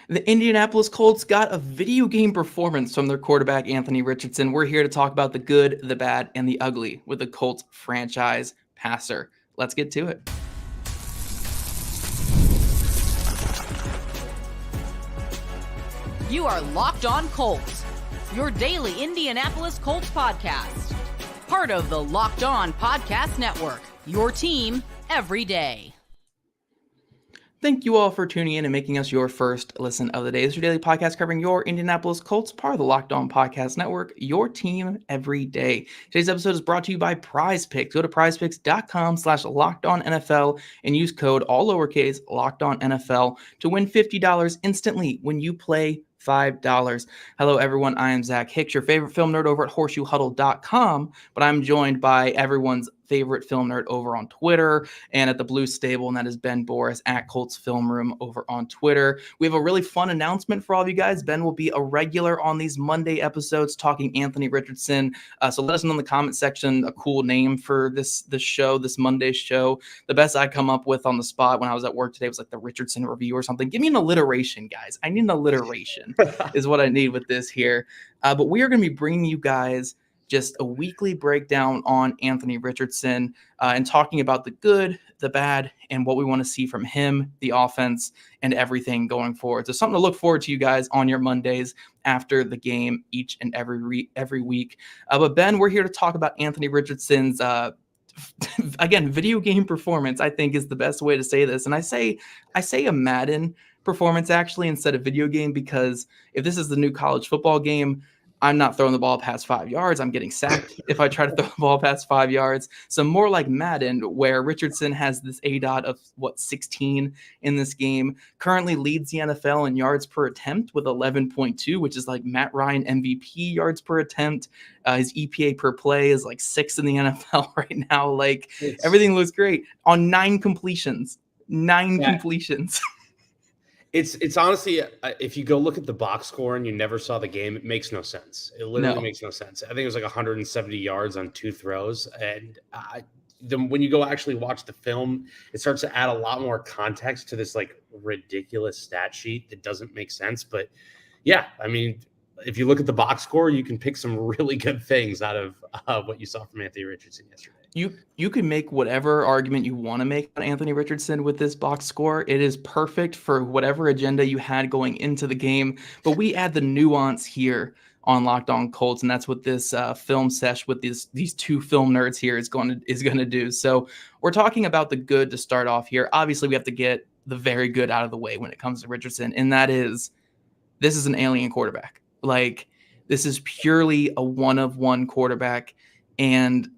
The Indianapolis Colts got a video game performance from their quarterback, Anthony Richardson. We're here to talk about the good, the bad, and the ugly with the Colts franchise passer. Let's get to it. You are Locked On Colts, your daily Indianapolis Colts podcast. Part of the Locked On Podcast Network, your team every day. Thank you all for tuning in and making us your first listen of the day. This is your daily podcast covering your Indianapolis Colts, part of the Locked On Podcast Network, your team every day. Today's episode is brought to you by PrizePicks. Go to prizepicks.com/LockedOnNFL and use code all lowercase LockedOnNFL to win $50 instantly when you play $5. Hello, everyone. I am Zach Hicks, your favorite film nerd over at horseshoehuddle.com, but I'm joined by everyone's favorite film nerd over on Twitter and at the Blue Stable, and that is Ben Borus at Colts Film Room over on Twitter. We have a really fun announcement for all of you guys. Ben will be a regular on these Monday episodes talking Anthony Richardson. So let us know in the comment section a cool name for this show, this Monday show. The best I come up with on the spot when I was at work today was like the Richardson Review or something. Give me an alliteration, guys. I need an alliteration is what I need with this here. But we are going to be bringing you guys just a weekly breakdown on Anthony Richardson and talking about the good, the bad, and what we want to see from him, the offense, and everything going forward. So something to look forward to, you guys, on your Mondays after the game each and every week. But Ben, we're here to talk about Anthony Richardson's again, video game performance, I think, is the best way to say this. And I say a Madden performance actually instead of video game, because if this is the new college football game, I'm not throwing the ball past 5 yards. I'm getting sacked if I try to throw the ball past 5 yards. So more like Madden, where Richardson has this ADOT of 16 in this game, currently leads the NFL in yards per attempt with 11.2, which is like Matt Ryan MVP yards per attempt. His EPA per play is like 6 in the NFL right now. Like everything looks great on 9 completions. Completions. It's honestly, if you go look at the box score and you never saw the game, it makes no sense. It literally makes no sense. I think it was like 170 yards on 2 throws. And when you go actually watch the film, it starts to add a lot more context to this like ridiculous stat sheet that doesn't make sense. But yeah, I mean, if you look at the box score, you can pick some really good things out of what you saw from Anthony Richardson yesterday. You can make whatever argument you want to make on Anthony Richardson with this box score. It is perfect for whatever agenda you had going into the game. But we add the nuance here on Locked On Colts, and that's what this film sesh with these two film nerds here is going to do. So we're talking about the good to start off here. Obviously, we have to get the very good out of the way when it comes to Richardson, and that is, this is an alien quarterback. Like, this is purely a one-of-one quarterback, and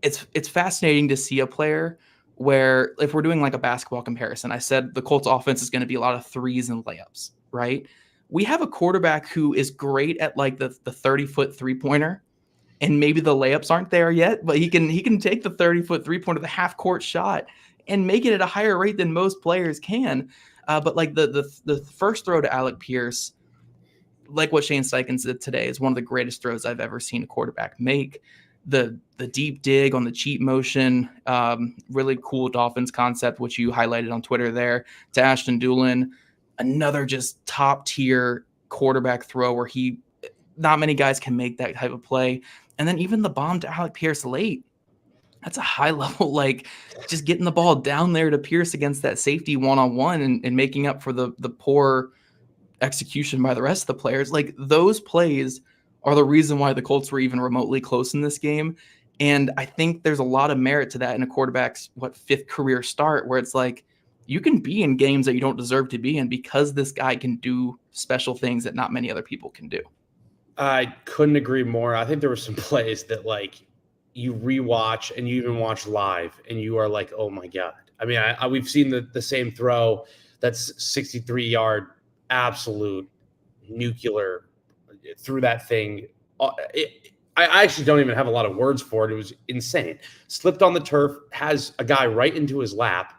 it's fascinating to see a player where, if we're doing like a basketball comparison, I said the Colts offense is going to be a lot of threes and layups, right? We have a quarterback who is great at like the 30-foot three-pointer, and maybe the layups aren't there yet, but he can take the 30-foot three-pointer, the half-court shot, and make it at a higher rate than most players can. But like the first throw to Alec Pierce, like what Shane Steichen said today, is one of the greatest throws I've ever seen a quarterback make. The deep dig on the cheat motion, really cool Dolphins concept, which you highlighted on Twitter there, to Ashton Dulin, another just top tier quarterback throw where not many guys can make that type of play. And then even the bomb to Alec Pierce late, that's a high level, like just getting the ball down there to Pierce against that safety one-on-one and making up for the poor execution by the rest of the players. Like, those plays are the reason why the Colts were even remotely close in this game. And I think there's a lot of merit to that in a quarterback's 5th career start, where it's like, you can be in games that you don't deserve to be in because this guy can do special things that not many other people can do. I couldn't agree more. I think there were some plays that like you rewatch and you even watch live and you are like, oh my God. I mean, we've seen the same throw that's 63-yard absolute nuclear through that thing. I actually don't even have a lot of words for it. It was insane. Slipped on the turf, has a guy right into his lap,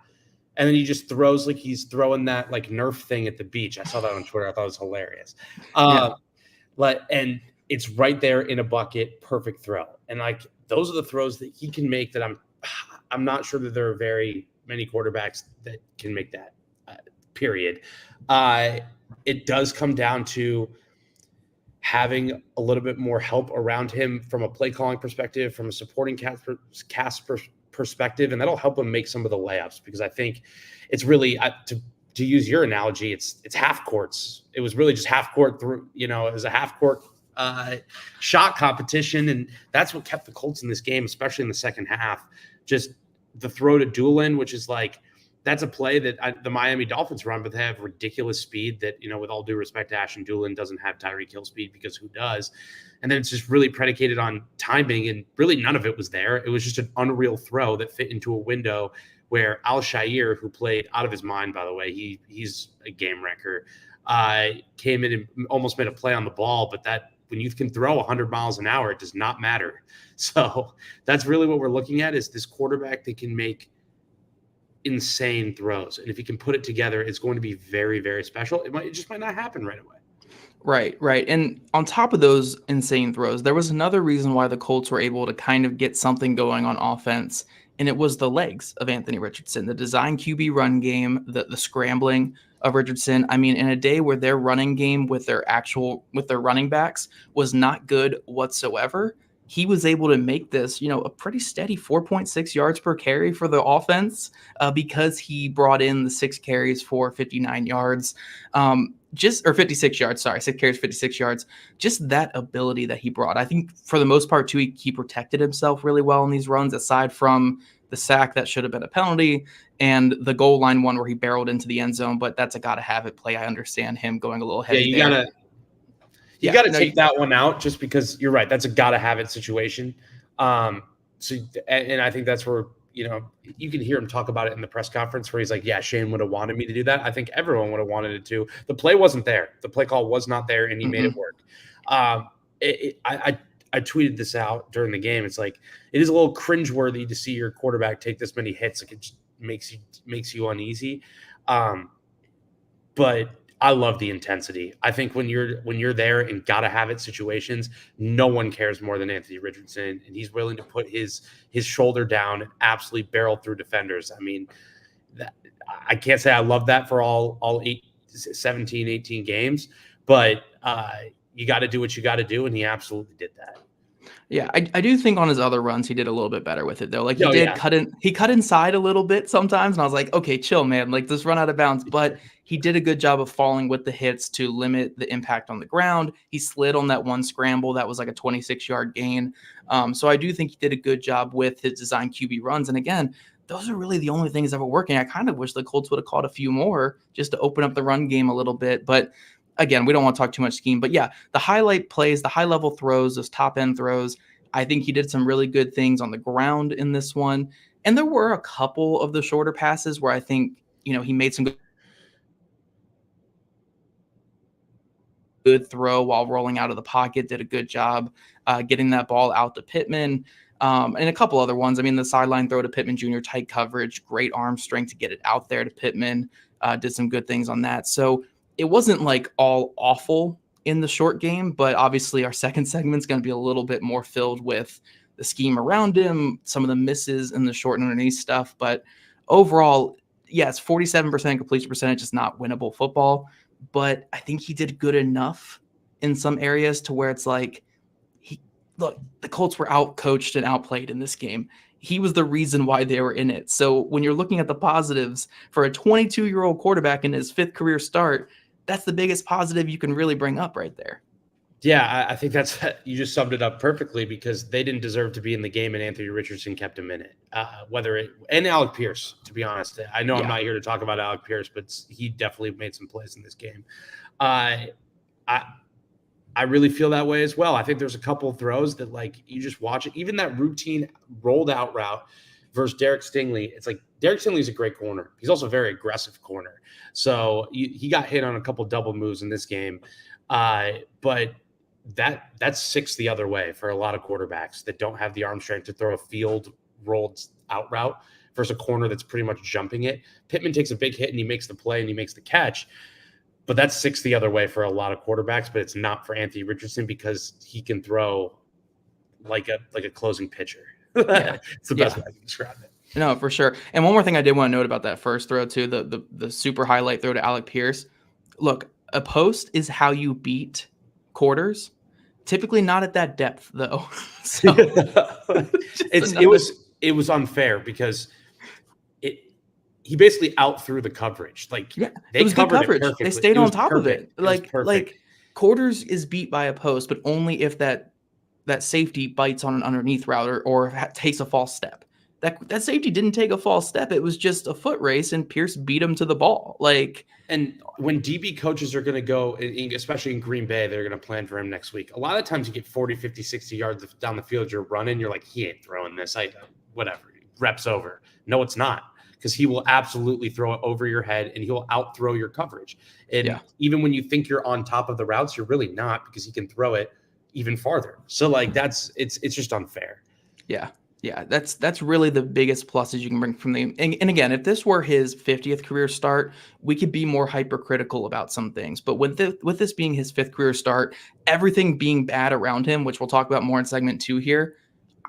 and then he just throws like he's throwing that like Nerf thing at the beach. I saw that on Twitter. I thought it was hilarious. And it's right there in a bucket, perfect throw. And like, those are the throws that he can make that I'm not sure that there are very many quarterbacks that can make that, period. it does come down to having a little bit more help around him from a play calling perspective, from a supporting cast perspective, and that'll help him make some of the layups, because I think it's really to use your analogy, it's half courts. It was really just half court through, it was a half court shot competition, and that's what kept the Colts in this game, especially in the second half. Just the throw to Doolin, which is like, that's a play that the Miami Dolphins run, but they have ridiculous speed that, with all due respect to Ashton Doolin, doesn't have Tyreek Hill speed, because who does? And then it's just really predicated on timing, and really none of it was there. It was just an unreal throw that fit into a window where Al-Shaair, who played out of his mind, by the way, he's a game wrecker, came in and almost made a play on the ball, but that when you can throw 100 miles an hour, it does not matter. So that's really what we're looking at, is this quarterback that can make insane throws. And if he can put it together, it's going to be very, very special. It just might not happen right away. Right. And on top of those insane throws, there was another reason why the Colts were able to kind of get something going on offense, and it was the legs of Anthony Richardson, the design QB run game, the scrambling of Richardson. I mean, in a day where their running game with their running backs was not good whatsoever, he was able to make this, a pretty steady 4.6 yards per carry for the offense, because he brought in the 6 carries for 59 yards, or 56 yards. Sorry, 6 carries, 56 yards. Just that ability that he brought. I think for the most part too, he protected himself really well in these runs, aside from the sack that should have been a penalty and the goal line one where he barreled into the end zone. But that's a gotta have it play. I understand him going a little heavy. Yeah, you got to take that one out, just because you're right. That's a got to have it situation. And I think that's where, you can hear him talk about it in the press conference where he's like, yeah, Shane would have wanted me to do that. I think everyone would have wanted it to. The play wasn't there. The play call was not there, and he made it work. I tweeted this out during the game. It's like, it is a little cringeworthy to see your quarterback take this many hits. Like, it just makes you uneasy. But I love the intensity. I think when you're there and gotta have it situations, no one cares more than Anthony Richardson, and he's willing to put his shoulder down and absolutely barrel through defenders. I mean, I can't say I love that for all 17, 18 games, but you got to do what you got to do, and he absolutely did that. Yeah, I do think on his other runs he did a little bit better with it though. Like he cut inside a little bit sometimes, and I was like, okay, chill, man. Like, just run out of bounds. But he did a good job of falling with the hits to limit the impact on the ground. He slid on that one scramble that was like a 26-yard gain. So I do think he did a good job with his design QB runs. And again, those are really the only things that were working. I kind of wish the Colts would have caught a few more just to open up the run game a little bit, but again, we don't want to talk too much scheme, but yeah, the highlight plays, the high level throws, those top end throws, I think he did some really good things on the ground in this one. And there were a couple of the shorter passes where I think, he made some good throw while rolling out of the pocket, did a good job getting that ball out to Pittman. And a couple other ones. I mean, the sideline throw to Pittman Jr., tight coverage, great arm strength to get it out there to Pittman, did some good things on that. So it wasn't like all awful in the short game, but obviously our second segment is going to be a little bit more filled with the scheme around him, some of the misses in the short and underneath stuff. But overall, yes, 47% completion percentage is not winnable football, but I think he did good enough in some areas to where it's like, the Colts were out-coached and outplayed in this game. He was the reason why they were in it. So when you're looking at the positives for a 22-year-old quarterback in his 5th career start, that's the biggest positive you can really bring up right there. Yeah, I think you just summed it up perfectly, because they didn't deserve to be in the game, and Anthony Richardson kept him in it. And Alec Pierce, to be honest. I know I'm not here to talk about Alec Pierce, but he definitely made some plays in this game. I really feel that way as well. I think there's a couple of throws that, like, you just watch it. Even that routine rolled out route versus Derek Stingley. It's like, Derek Stingley is a great corner. He's also a very aggressive corner. So he got hit on a couple double moves in this game. But that's 6 the other way for a lot of quarterbacks that don't have the arm strength to throw a field rolled out route versus a corner that's pretty much jumping it. Pittman takes a big hit and he makes the play and he makes the catch. But that's 6 the other way for a lot of quarterbacks, but it's not for Anthony Richardson, because he can throw like a closing pitcher. Yeah. It's the best way I can describe it. No, for sure. And one more thing I did want to note about that first throw too, the super highlight throw to Alec Pierce. Look, A post is how you beat quarters. Typically not at that depth though. So it was unfair because he basically outthrew the coverage. Like yeah, they it was good covered it coverage. perfectly. They stayed It on was top of perfect. it. Like quarters is beat by a post, but only if that safety bites on an underneath route or takes a false step. That safety didn't take a false step. It was just a foot race, and Pierce beat him to the ball. And when DB coaches are going to go, especially in Green Bay, they're going to plan for him next week. A lot of times you get 40, 50, 60 yards down the field, you're running, you're like, he ain't throwing this. Whatever. Reps over. No, it's not. Because he will absolutely throw it over your head and he will outthrow your coverage. And even when you think you're on top of the routes, you're really not, because he can throw it even farther. So it's just unfair. Yeah. Yeah, that's really the biggest pluses you can bring from the and again, if this were his 50th career start, we could be more hypercritical about some things. But with this being his 5th career start, everything being bad around him, which we'll talk about more in segment 2 here,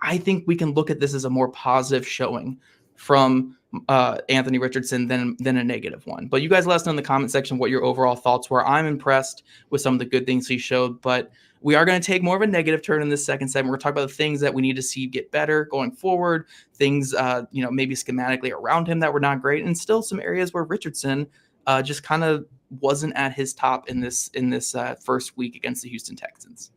I think we can look at this as a more positive showing from Anthony Richardson than a negative one. But you guys let us know in the comment section what your overall thoughts were. I'm impressed with some of the good things he showed, but we are going to take more of a negative turn in this second segment. We're going to talk about the things that we need to see get better going forward, things, maybe schematically around him that were not great, and still some areas where Richardson just kind of wasn't at his top in this first week against the Houston Texans.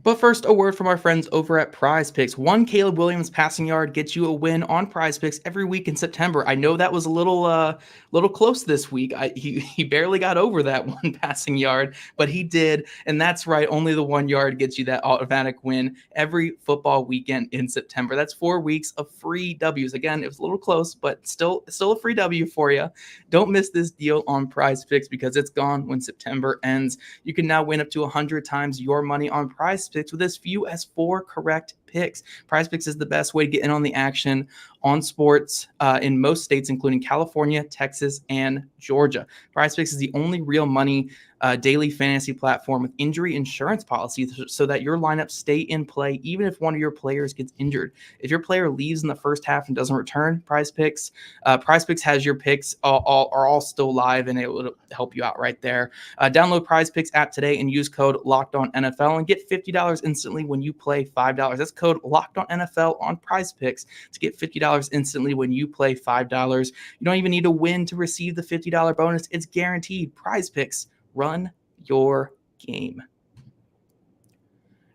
But first, a word from our friends over at PrizePicks. One Caleb Williams passing yard gets you a win on PrizePicks every week in September. I know that was a little close this week. He barely got over that one passing yard, but he did. And that's right, only the 1 yard gets you that automatic win every football weekend in September. That's 4 weeks of free W's. Again, it was a little close, but still a free W for you. Don't miss this deal on PrizePicks because it's gone when September ends. You can now win up to 100 times your money on PrizePicks with as few as 4 correct picks. PrizePicks is the best way to get in on the action on sports in most states, including California, Texas, and Georgia. PrizePicks is the only real money daily fantasy platform with injury insurance policies so that your lineups stay in play even if one of your players gets injured. If your player leaves in the first half and doesn't return, PrizePicks has your picks are all still live, and it will help you out right there. Download PrizePicks app today and use code LOCKEDONNFL and get $50 instantly when you play $5. That's code LOCKEDONNFL on PrizePicks to get $50 instantly when you play $5. You don't even need to win to receive the $50 bonus. It's guaranteed. PrizePicks. Run your game.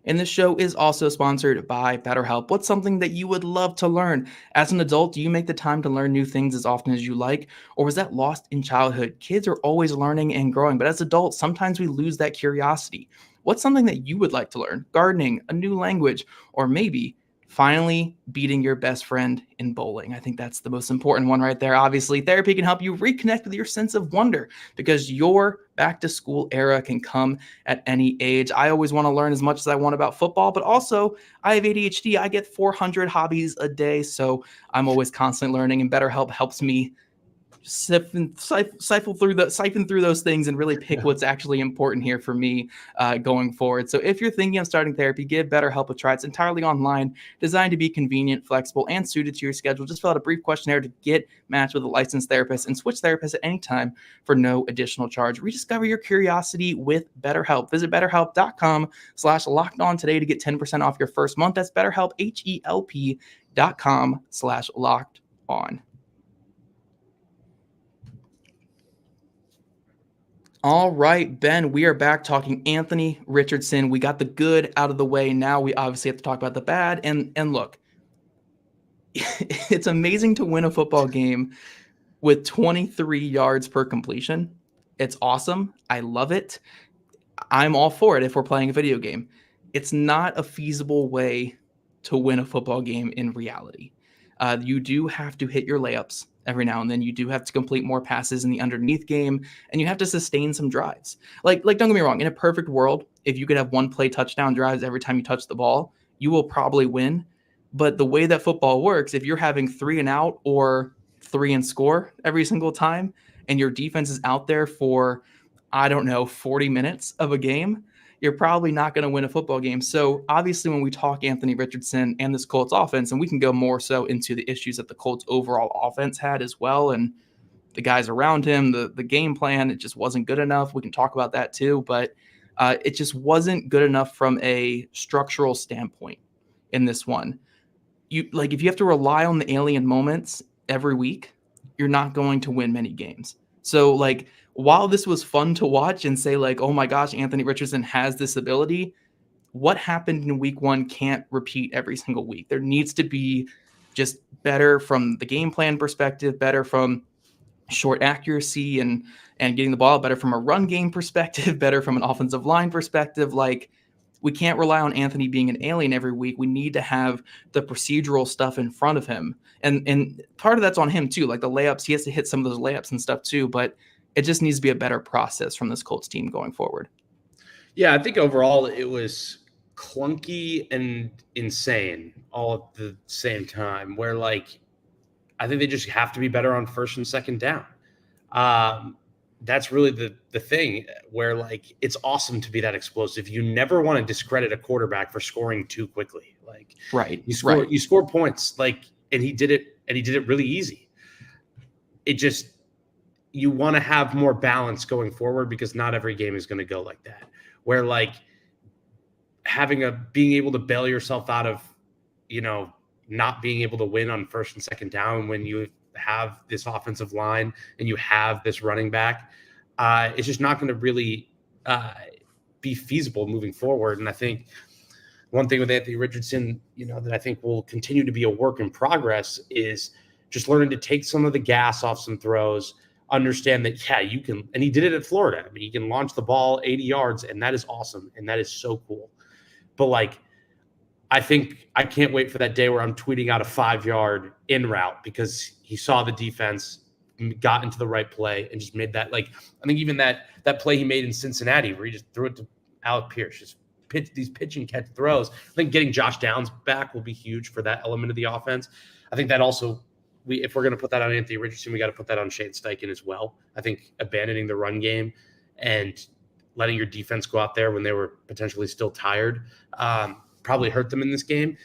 And this show is also sponsored by BetterHelp. What's something that you would love to learn? As an adult, do you make the time to learn new things as often as you like? Or was that lost in childhood? Kids are always learning and growing, but as adults, sometimes we lose that curiosity. What's something that you would like to learn? Gardening, a new language, or maybe finally beating your best friend in bowling. I think that's the most important one right there. Obviously, therapy can help you reconnect with your sense of wonder because your back to school era can come at any age. I always want to learn as much as I want about football, but also I have ADHD. I get 400 hobbies a day, so I'm always constantly learning, and BetterHelp helps me siphon through those things and really pick what's actually important here for me going forward. So if you're thinking of starting therapy, give BetterHelp a try. It's entirely online, designed to be convenient, flexible, and suited to your schedule. Just fill out a brief questionnaire to get matched with a licensed therapist and switch therapists at any time for no additional charge. Rediscover your curiosity with BetterHelp. Visit BetterHelp.com/LockedOn today to get 10% off your first month. That's BetterHelp, HELP.com/LockedOn. All right, Ben, we are back talking Anthony Richardson. We got the good out of the way. Now we obviously have to talk about the bad. And look, it's amazing to win a football game with 23 yards per completion. It's awesome. I love it. I'm all for it if we're playing a video game. It's not a feasible way to win a football game in reality. You do have to hit your layups every now and then. You do have to complete more passes in the underneath game, and you have to sustain some drives. Like don't get me wrong, in a perfect world, if you could have one play touchdown drives every time you touch the ball, you will probably win. But the way that football works, if you're having 3 and out or 3 and score every single time, and your defense is out there for, 40 minutes of a game, you're probably not going to win a football game. So obviously when we talk Anthony Richardson and this Colts offense, and we can go more so into the issues that the Colts overall offense had as well, and the guys around him, the game plan, it just wasn't good enough. We can talk about that too, but it just wasn't good enough from a structural standpoint in this one. If you have to rely on the alien moments every week, you're not going to win many games. So like, while this was fun to watch and say like, oh my gosh, Anthony Richardson has this ability, what happened in week one can't repeat every single week. There needs to be just better from the game plan perspective, better from short accuracy and getting the ball, better from a run game perspective, better from an offensive line perspective. Like, we can't rely on Anthony being an alien every week. We need to have the procedural stuff in front of him. And part of that's on him too. Like the layups, he has to hit some of those layups and stuff too, but it just needs to be a better process from this Colts team going forward. Yeah, I think overall it was clunky and insane all at the same time, where like, I think they just have to be better on first and second down. That's really the thing where like, it's awesome to be that explosive. You never want to discredit a quarterback for scoring too quickly. Like, right, you score points, like, and he did it really easy. It just, you want to have more balance going forward, because not every game is going to go like that, where like being able to bail yourself out of, not being able to win on first and second down when you have this offensive line and you have this running back, it's just not going to really be feasible moving forward. And I think one thing with Anthony Richardson, that I think will continue to be a work in progress is just learning to take some of the gas off some throws, understand that, yeah, you can, and he did it at Florida. I mean, he can launch the ball 80 yards, and that is awesome. And that is so cool. But like, I think I can't wait for that day where I'm tweeting out a 5-yard in route because he saw the defense, got into the right play, and just made that. Like, I think even that play he made in Cincinnati where he just threw it to Alec Pierce, just these pitch and catch throws. I think getting Josh Downs back will be huge for that element of the offense. I think that also, if we're going to put that on Anthony Richardson, we got to put that on Shane Steichen as well. I think abandoning the run game and letting your defense go out there when they were potentially still tired probably hurt them in this game.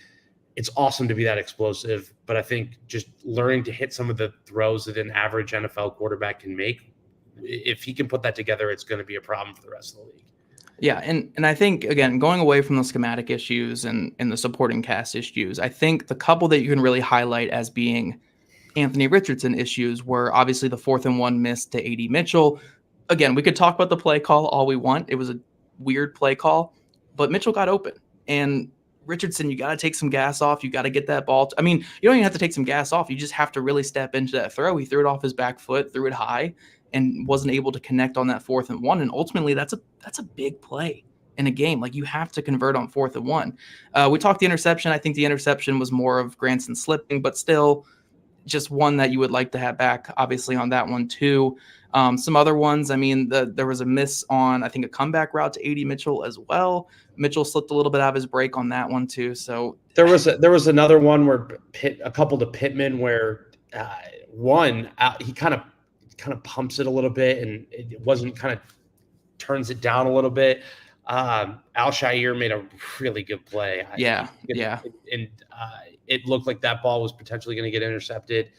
It's awesome to be that explosive, but I think just learning to hit some of the throws that an average NFL quarterback can make, if he can put that together, it's going to be a problem for the rest of the league. Yeah, and I think, again, going away from the schematic issues and the supporting cast issues, I think the couple that you can really highlight as being Anthony Richardson issues were obviously the 4th and 1 miss to A.D. Mitchell. Again, we could talk about the play call all we want. It was a weird play call, but Mitchell got open. And Richardson, you got to take some gas off. You got to get that ball. I mean, you don't even have to take some gas off. You just have to really step into that throw. He threw it off his back foot, threw it high, and wasn't able to connect on that 4th and 1. And ultimately, that's a big play in a game. Like, you have to convert on 4th and 1. We talked the interception. I think the interception was more of Granson slipping, but still just one that you would like to have back, obviously, on that one too. Some other ones, I mean, there was a miss on, I think, a comeback route to A.D. Mitchell as well. Mitchell slipped a little bit out of his break on that one too. So there was another one where a couple to Pittman where he kind of pumps it a little bit and it wasn't, kind of turns it down a little bit. Al-Shaair made a really good play. Yeah. And it looked like that ball was potentially going to get intercepted.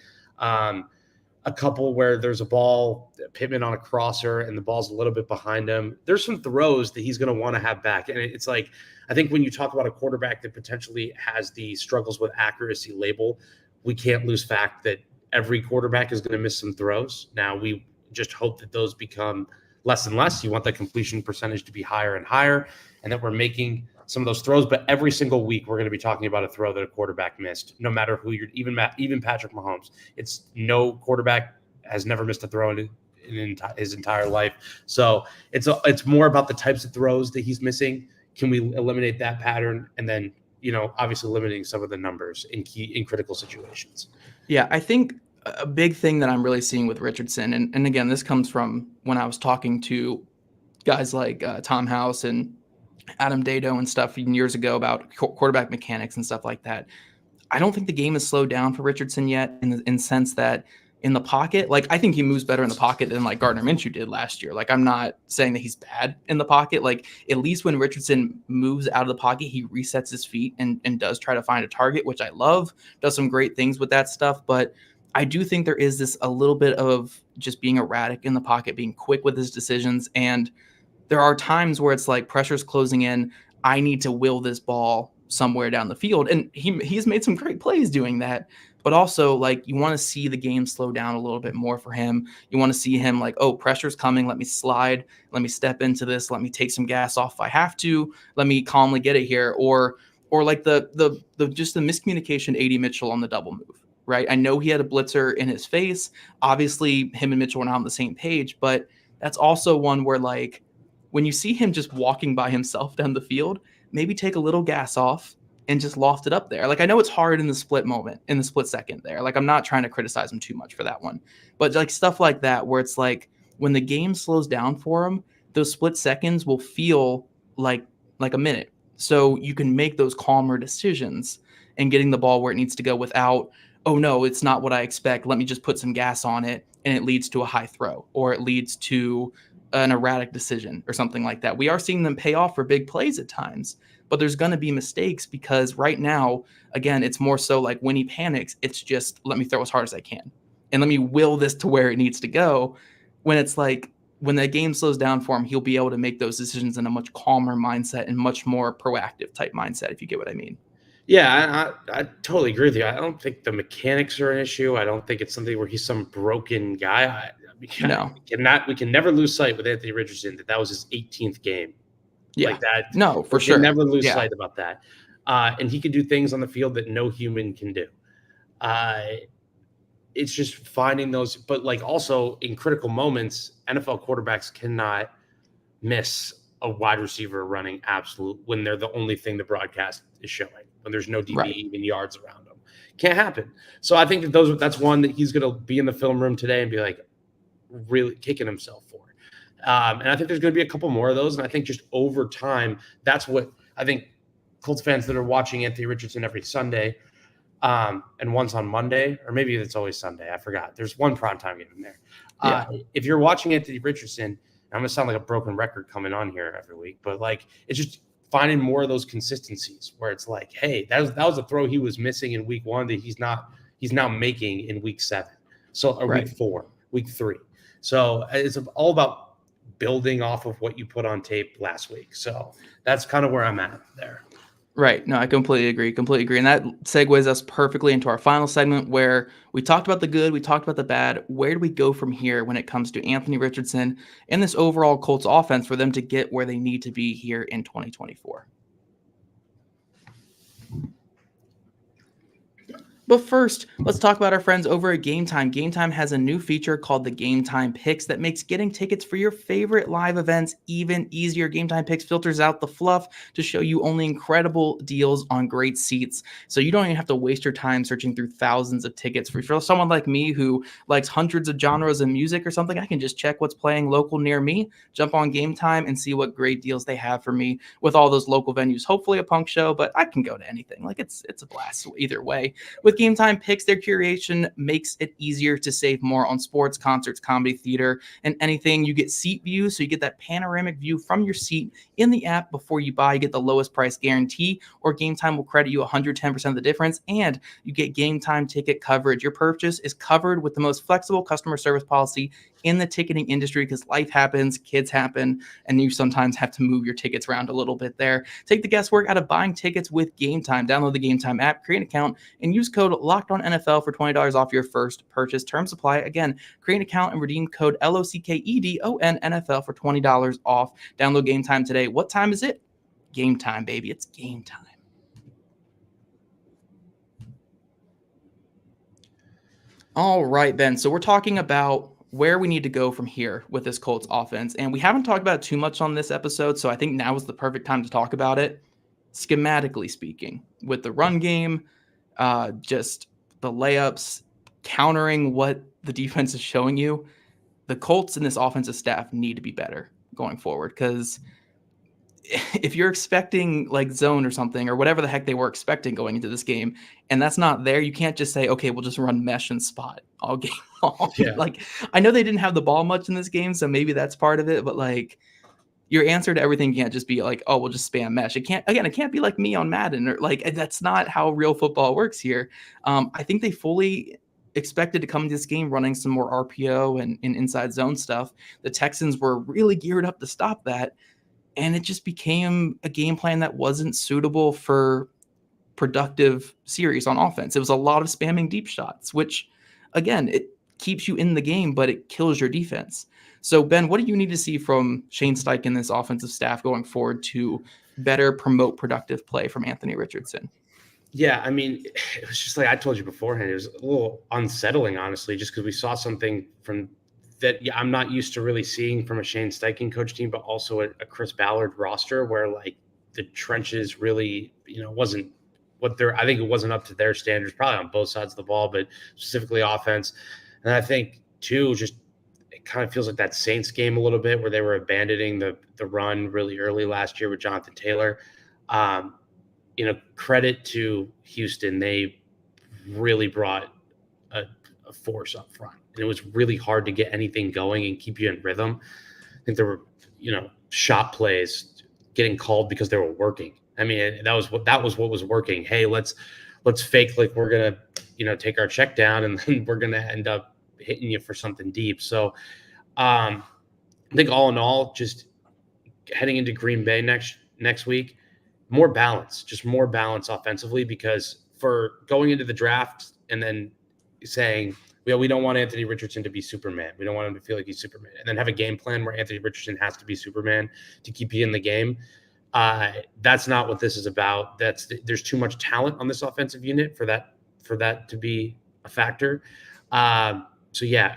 A couple where there's a ball, Pittman on a crosser, and the ball's a little bit behind him. There's some throws that he's going to want to have back. And it's like, I think when you talk about a quarterback that potentially has the struggles with accuracy label, we can't lose fact that every quarterback is going to miss some throws. Now, we just hope that those become less and less. You want that completion percentage to be higher and higher, and that we're making some of those throws. But every single week, we're going to be talking about a throw that a quarterback missed, no matter who you're, even Patrick Mahomes. It's no quarterback has never missed a throw in his entire life. So it's more about the types of throws that he's missing. Can we eliminate that pattern? And then, obviously limiting some of the numbers in critical situations. Yeah, I think a big thing that I'm really seeing with Richardson, and again, this comes from when I was talking to guys like Tom House and Adam Dado and stuff years ago about quarterback mechanics and stuff like that. I don't think the game has slowed down for Richardson yet in the sense that in the pocket, like, I think he moves better in the pocket than like Gardner Minshew did last year. Like, I'm not saying that he's bad in the pocket. Like, at least when Richardson moves out of the pocket, he resets his feet and does try to find a target, which I love, does some great things with that stuff. But I do think there is this a little bit of just being erratic in the pocket, being quick with his decisions. And there are times where it's like pressure's closing in. I need to will this ball somewhere down the field. And he's made some great plays doing that. But also, like, you want to see the game slow down a little bit more for him. You want to see him like, oh, pressure's coming. Let me slide. Let me step into this. Let me take some gas off if I have to. Let me calmly get it here. Or like the just the miscommunication, AD Mitchell on the double move, right? I know he had a blitzer in his face. Obviously, him and Mitchell were not on the same page, but that's also one where, like, when you see him just walking by himself down the field, maybe take a little gas off and just loft it up there. Like, I know it's hard in the split moment, in the split second there. Like, I'm not trying to criticize him too much for that one. But like stuff like that, where it's like when the game slows down for him, those split seconds will feel like a minute. So you can make those calmer decisions and getting the ball where it needs to go without, oh no, it's not what I expect. Let me just put some gas on it. And it leads to a high throw, or it leads to an erratic decision or something like that. We are seeing them pay off for big plays at times, but there's going to be mistakes because right now, again, it's more so like when he panics, it's just let me throw as hard as I can and let me will this to where it needs to go. When it's like when the game slows down for him, he'll be able to make those decisions in a much calmer mindset and much more proactive type mindset, if you get what I mean. Yeah, I totally agree with you. I don't think the mechanics are an issue. I don't think it's something where he's some broken guy. We can never lose sight with Anthony Richardson that was his 18th game. Yeah. Like that. No, for sure. Never lose sight about that. And he can do things on the field that no human can do. It's just finding those, but like also in critical moments, NFL quarterbacks cannot miss a wide receiver running absolute when they're the only thing the broadcast is showing, when there's no DB even yards around them. Can't happen. So I think that that's one that he's going to be in the film room today and be like really kicking himself for. And I think there's going to be a couple more of those. And I think just over time, that's what I think Colts fans that are watching Anthony Richardson every Sunday and once on Monday, or maybe it's always Sunday. I forgot. There's one primetime game in there. If you're watching Anthony Richardson, I'm going to sound like a broken record coming on here every week, but like it's just finding more of those consistencies where it's like, hey, that was a throw he was missing in week 1 that he's now making in week 7. So week 4, week 3. So it's all about building off of what you put on tape last week. So that's kind of where I'm at there. Right. No, I completely agree. And that segues us perfectly into our final segment where we talked about the good, we talked about the bad. Where do we go from here when it comes to Anthony Richardson and this overall Colts offense for them to get where they need to be here in 2024? But first, let's talk about our friends over at Game Time. Game Time has a new feature called the Game Time Picks that makes getting tickets for your favorite live events even easier. Game Time Picks filters out the fluff to show you only incredible deals on great seats. So you don't even have to waste your time searching through thousands of tickets. For someone like me who likes hundreds of genres of music or something, I can just check what's playing local near me, jump on Game Time and see what great deals they have for me with all those local venues. Hopefully a punk show, but I can go to anything. Like it's a blast either way. With Game Time Picks, their curation makes it easier to save more on sports, concerts, comedy, theater, and anything. You get seat view, so you get that panoramic view from your seat in the app before you buy. You get the lowest price guarantee, or Game Time will credit you 110% of the difference, and you get Game Time ticket coverage. Your purchase is covered with the most flexible customer service policy in the ticketing industry because life happens, kids happen, and you sometimes have to move your tickets around a little bit there. Take the guesswork out of buying tickets with Game Time. Download the Game Time app, create an account, and use code LOCKEDONNFL for $20 off your first purchase. Terms apply. Again, create an account and redeem code LOCKEDONNFL for $20 off. Download Game Time today. What time is it? Game time, baby. It's game time. All right, Ben. So we're talking about where we need to go from here with this Colts offense. And we haven't talked about it too much on this episode, so I think now is the perfect time to talk about it. Schematically speaking, with the run game, just the layups, countering what the defense is showing you, the Colts and this offensive staff need to be better going forward. Because if you're expecting like zone or something or whatever the heck they were expecting going into this game, and that's not there, you can't just say, okay, we'll just run mesh and spot all game long. Yeah. Like, I know they didn't have the ball much in this game, so maybe that's part of it, but like your answer to everything can't just be like, oh, we'll just spam mesh. It can't be like me on Madden, or like that's not how real football works here. I think they fully expected to come into this game running some more RPO and inside zone stuff. The Texans were really geared up to stop that, and it just became a game plan that wasn't suitable for productive series on offense. It was a lot of spamming deep shots, which, again, it keeps you in the game, but it kills your defense. So, Ben, what do you need to see from Shane Steichen and this offensive staff going forward to better promote productive play from Anthony Richardson? Yeah, I mean, it was just like I told you beforehand. It was a little unsettling, honestly, just because we saw something from that I'm not used to really seeing from a Shane Steichen coach team, but also a Chris Ballard roster where like the trenches really, wasn't what I think it wasn't up to their standards, probably on both sides of the ball, but specifically offense. And I think too, just it kind of feels like that Saints game a little bit where they were abandoning the run really early last year with Jonathan Taylor. Credit to Houston. They really brought a force up front, and it was really hard to get anything going and keep you in rhythm. I think there were, shot plays getting called because they were working. I mean, that was what was working. Hey, let's fake like we're gonna, take our check down, and then we're gonna end up hitting you for something deep. So, I think all in all, just heading into Green Bay next week, more balance offensively, because for going into the draft and then saying, we don't want Anthony Richardson to be Superman. We don't want him to feel like he's Superman. And then have a game plan where Anthony Richardson has to be Superman to keep you in the game. That's not what this is about. There's too much talent on this offensive unit for that to be a factor. So yeah,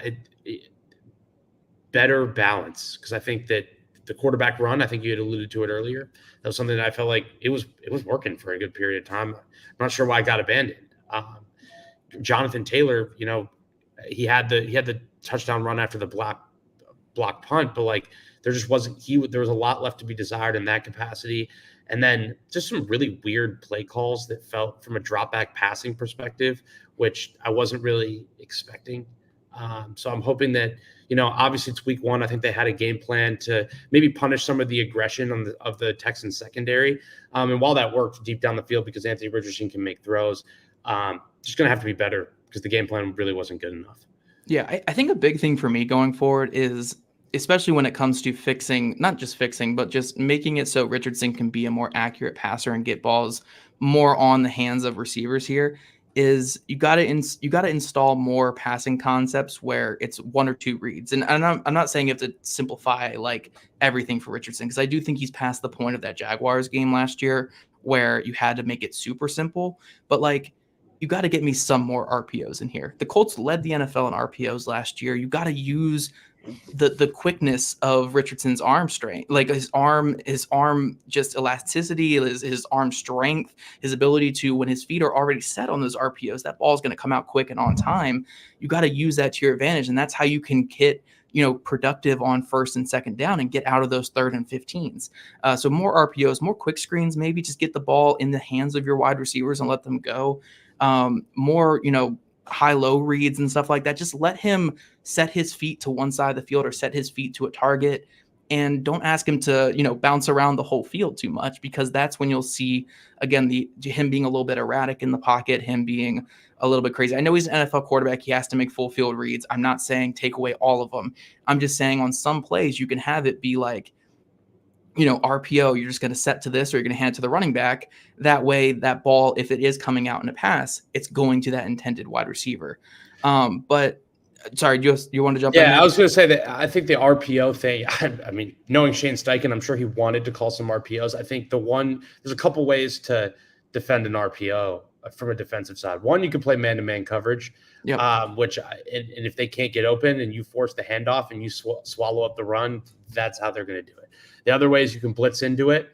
better balance, because I think that the quarterback run, I think you had alluded to it earlier, that was something that I felt like it was working for a good period of time. I'm not sure why it got abandoned. Jonathan Taylor, he had the touchdown run after the block punt, but like there just wasn't there was a lot left to be desired in that capacity. And then just some really weird play calls that felt from a drop back passing perspective, which I wasn't really expecting. So I'm hoping that, obviously it's week 1. I think they had a game plan to maybe punish some of the aggression of the Texans secondary. And while that worked deep down the field because Anthony Richardson can make throws, just going to have to be better because the game plan really wasn't good enough. Yeah, I think a big thing for me going forward is, especially when it comes to not just fixing, but just making it so Richardson can be a more accurate passer and get balls more on the hands of receivers here, is you got to install more passing concepts where it's 1 or 2 reads. And I'm not saying you have to simplify like everything for Richardson, because I do think he's past the point of that Jaguars game last year where you had to make it super simple. But like, you got to get me some more RPOs in here. The Colts led the NFL in RPOs last year. You got to use the quickness of Richardson's arm strength, like his arm just elasticity, his arm strength, his ability to, when his feet are already set on those RPOs, that ball is going to come out quick and on time. You got to use that to your advantage, and that's how you can get productive on 1st and 2nd down and get out of those 3rd and 15s. So more RPOs, more quick screens, maybe just get the ball in the hands of your wide receivers and let them go. More, high-low reads and stuff like that. Just let him set his feet to one side of the field or set his feet to a target, and don't ask him to, bounce around the whole field too much, because that's when you'll see, again, him being a little bit erratic in the pocket, him being a little bit crazy. I know he's an NFL quarterback. He has to make full field reads. I'm not saying take away all of them. I'm just saying on some plays, you can have it be like, RPO, you're just going to set to this, or you're going to hand it to the running back. That way, that ball, if it is coming out in a pass, it's going to that intended wide receiver. But sorry, you want to jump in? Yeah, I was going to say that I think the RPO thing, I mean, knowing Shane Steichen, I'm sure he wanted to call some RPOs. I think there's a couple ways to defend an RPO from a defensive side. One, you can play man-to-man coverage, yep. And if they can't get open and you force the handoff and you swallow up the run, that's how they're going to do it. The other way is you can blitz into it,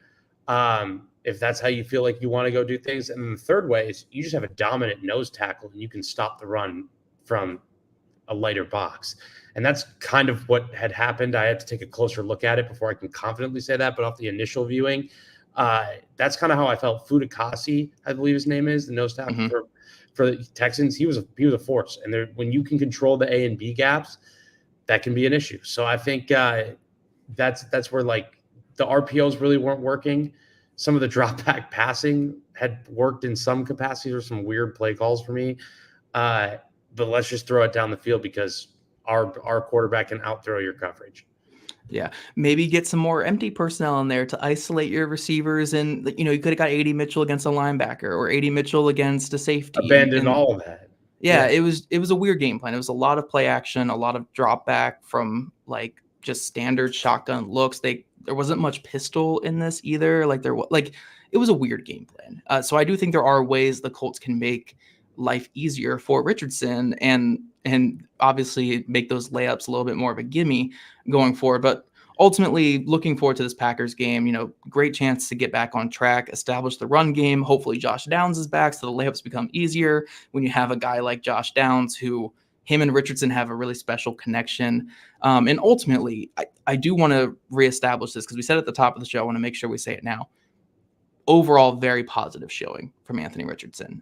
if that's how you feel like you want to go do things. And then the third way is you just have a dominant nose tackle and you can stop the run from a lighter box. And that's kind of what had happened. I had to take a closer look at it before I can confidently say that. But off the initial viewing, that's kind of how I felt. Fudikasi, I believe his name is, the nose tackle for the Texans. He was a force. And when you can control the A and B gaps, that can be an issue. So I think that's where like the RPOs really weren't working. Some of the drop back passing had worked in some capacity, or some weird play calls for me. but let's just throw it down the field because our quarterback can outthrow your coverage. Yeah, maybe get some more empty personnel in there to isolate your receivers, and you could have got AD Mitchell against a linebacker or AD Mitchell against a safety. Abandon all of that. Yeah, it was a weird game plan. It was a lot of play action, a lot of drop back from like just standard shotgun looks. There wasn't much pistol in this either. It was a weird game plan. So I do think there are ways the Colts can make life easier for Richardson and obviously make those layups a little bit more of a gimme going forward. But ultimately, looking forward to this Packers game, great chance to get back on track, establish the run game. Hopefully Josh Downs is back, so the layups become easier when you have a guy like Josh Downs who him and Richardson have a really special connection. And ultimately, I do want to reestablish this because we said at the top of the show, I want to make sure we say it now. Overall, very positive showing from Anthony Richardson.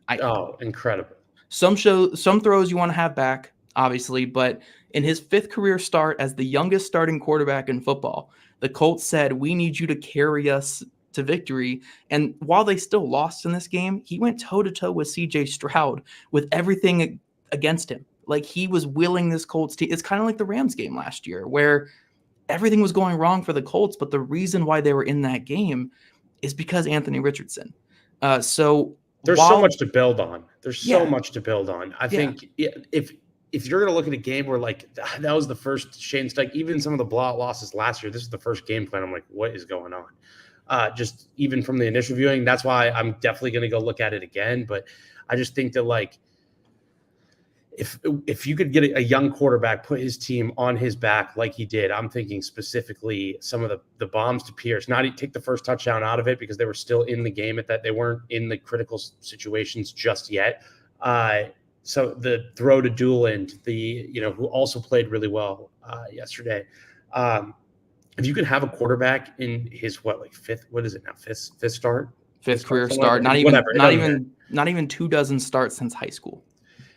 Incredible. Some throws you want to have back, obviously, but in his 5th career start as the youngest starting quarterback in football, the Colts said, we need you to carry us to victory. And while they still lost in this game, he went toe-to-toe with CJ Stroud with everything against him. Like, he was willing this Colts team. It's kind of like the Rams game last year where everything was going wrong for the Colts, but the reason why they were in that game is because Anthony Richardson. So there's so much to build on. So much to build on. I think if you're going to look at a game where like that was the first Shane Steichen, even some of the blowout losses last year, this is the first game plan. I'm like, what is going on? Just even from the initial viewing, that's why I'm definitely going to go look at it again. But I just think that like, if you could get a young quarterback, put his team on his back like he did, I'm thinking specifically some of the bombs to Pierce, not take the first touchdown out of it because they were still in the game at that. They weren't in the critical situations just yet. So the throw to Dooland, who also played really well yesterday. If you could have a quarterback in his fifth start? 5th career start, not even 2 dozen starts since high school.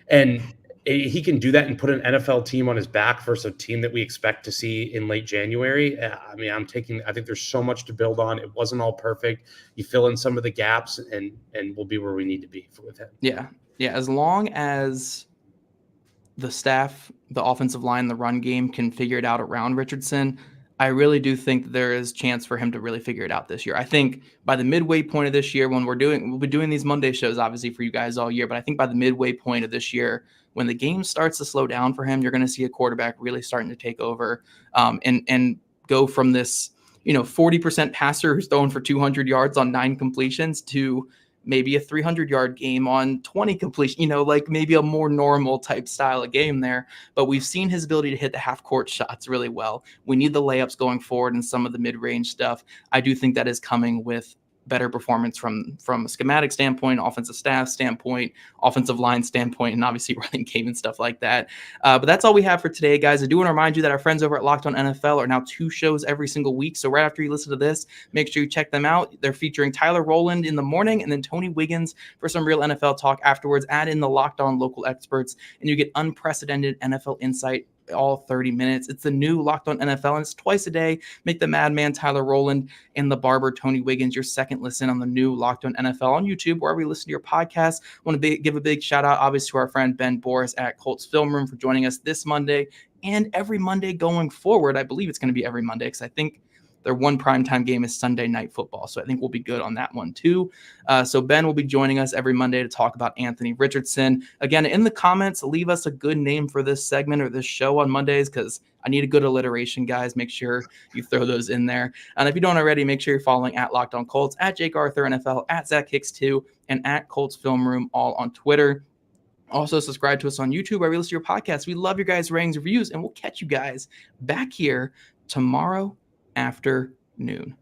And he can do that and put an NFL team on his back versus a team that we expect to see in late January. I mean, I think there's so much to build on. It wasn't all perfect. You fill in some of the gaps and we'll be where we need to be with him. Yeah. Yeah. As long as the staff, the offensive line, the run game can figure it out around Richardson, I really do think that there is chance for him to really figure it out this year. I think by the midway point of this year, we'll be doing these Monday shows, obviously, for you guys all year. But I think by the midway point of this year, when the game starts to slow down for him, you're going to see a quarterback really starting to take over and go from this, 40% passer who's throwing for 200 yards on 9 completions to maybe a 300-yard game on 20 completion, like maybe a more normal type style of game there. But we've seen his ability to hit the half-court shots really well. We need the layups going forward and some of the mid-range stuff. I do think that is coming with better performance from a schematic standpoint, offensive staff standpoint, offensive line standpoint, and obviously running game and stuff like that. But that's all we have for today, guys. I do want to remind you that our friends over at Locked On NFL are now 2 shows every single week. So right after you listen to this, make sure you check them out. They're featuring Tyler Rowland in the morning and then Tony Wiggins for some real NFL talk afterwards. Add in the Locked On local experts and you get unprecedented NFL insight all 30 minutes. It's the new Locked On NFL, and it's twice a day. Make the madman Tyler Rowland and the barber Tony Wiggins your second listen on the new Locked On NFL on YouTube, wherever you listen to your podcast. I want to give a big shout out, obviously, to our friend Ben Borus at Colts Film Room for joining us this Monday and every Monday going forward. I believe it's going to be every Monday because I think their one primetime game is Sunday Night Football. So I think we'll be good on that one too. So Ben will be joining us every Monday to talk about Anthony Richardson. Again, in the comments, leave us a good name for this segment or this show on Mondays because I need a good alliteration, guys. Make sure you throw those in there. And if you don't already, make sure you're following at Locked On Colts, at Jake Arthur NFL, at Zach Hicks 2, and at Colts Film Room, all on Twitter. Also, subscribe to us on YouTube where we listen to your podcast. We love your guys' ratings, reviews, and we'll catch you guys back here tomorrow afternoon.